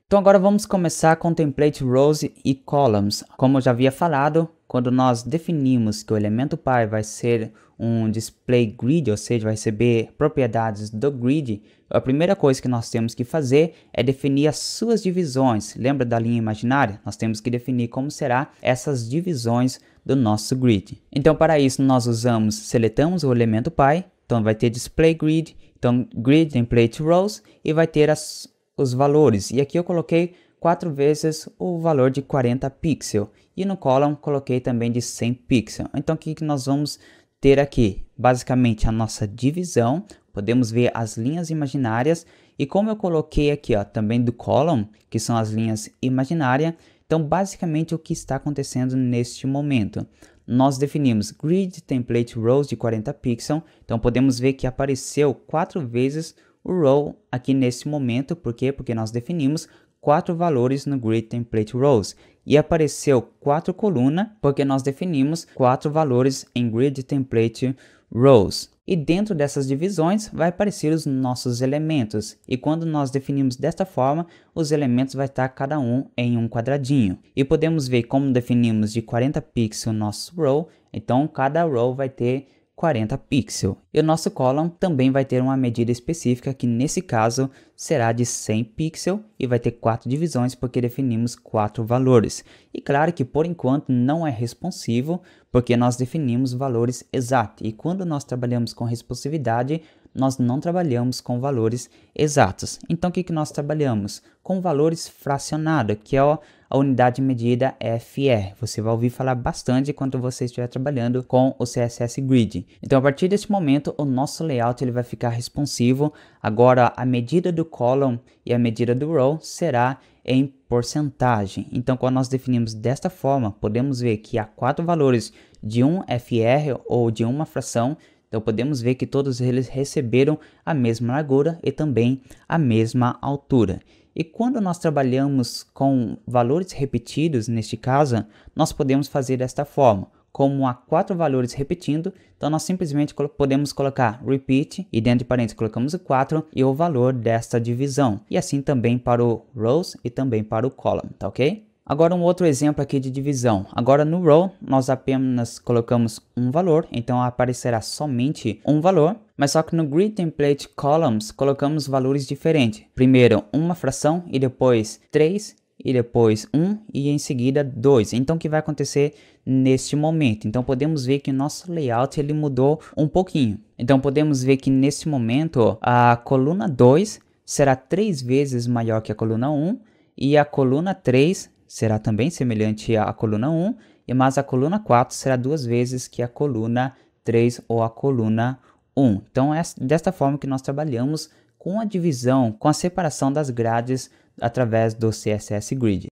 Então agora vamos começar com template rows e columns. Como eu já havia falado, quando nós definimos que o elemento pi vai ser um display grid, ou seja, vai receber propriedades do grid, a primeira coisa que nós temos que fazer é definir as suas divisões. Lembra da linha imaginária? Nós temos que definir como será essas divisões do nosso grid. Então para isso nós seletamos o elemento pi, então vai ter display grid, então grid template rows e vai ter os valores, e aqui eu coloquei 4 vezes o valor de 40 pixels, e no column coloquei também de 100 pixels. Então o que nós vamos ter aqui? Basicamente a nossa divisão, podemos ver as linhas imaginárias, e como eu coloquei aqui também do column, que são as linhas imaginárias, então basicamente o que está acontecendo neste momento? Nós definimos grid template rows de 40 pixels, então podemos ver que apareceu 4 vezes o row aqui nesse momento. Por quê? Porque nós definimos 4 valores no grid template rows, e apareceu 4 colunas porque nós definimos 4 valores em grid template rows. E dentro dessas divisões vai aparecer os nossos elementos, e quando nós definimos desta forma, os elementos vai estar cada um em um quadradinho. E podemos ver como definimos de 40 pixels o nosso row, então cada row vai ter 40 pixels. E o nosso column também vai ter uma medida específica, que nesse caso será de 100 pixels, e vai ter 4 divisões porque definimos 4 valores. E claro que por enquanto não é responsivo, porque nós definimos valores exatos, e quando nós trabalhamos com responsividade, nós não trabalhamos com valores exatos. Então o que nós trabalhamos? Com valores fracionados, que é a unidade medida FR. Você vai ouvir falar bastante quando você estiver trabalhando com o CSS Grid. Então a partir desse momento o nosso layout ele vai ficar responsivo. Agora a medida do column e a medida do row será em porcentagem. Então quando nós definimos desta forma, podemos ver que há 4 valores de um FR ou de uma fração. Então podemos ver que todos eles receberam a mesma largura e também a mesma altura. E quando nós trabalhamos com valores repetidos, neste caso, nós podemos fazer desta forma. Como há 4 valores repetindo, então nós simplesmente podemos colocar repeat, e dentro de parênteses colocamos o 4 e o valor desta divisão. E assim também para o rows e também para o column, tá ok? Agora um outro exemplo aqui de divisão. Agora no row nós apenas colocamos um valor, então aparecerá somente um valor. Mas só que no grid template columns colocamos valores diferentes. Primeiro uma fração, e depois 3, e depois 1, e em seguida 2. Então o que vai acontecer neste momento? Então podemos ver que o nosso layout ele mudou um pouquinho. Então podemos ver que neste momento a coluna 2 será 3 vezes maior que a coluna 1, e a coluna 3 será também semelhante à coluna 1, mas a coluna 4 será 2 vezes que a coluna 3 ou a coluna 1. Então é desta forma que nós trabalhamos com a divisão, com a separação das grades através do CSS Grid.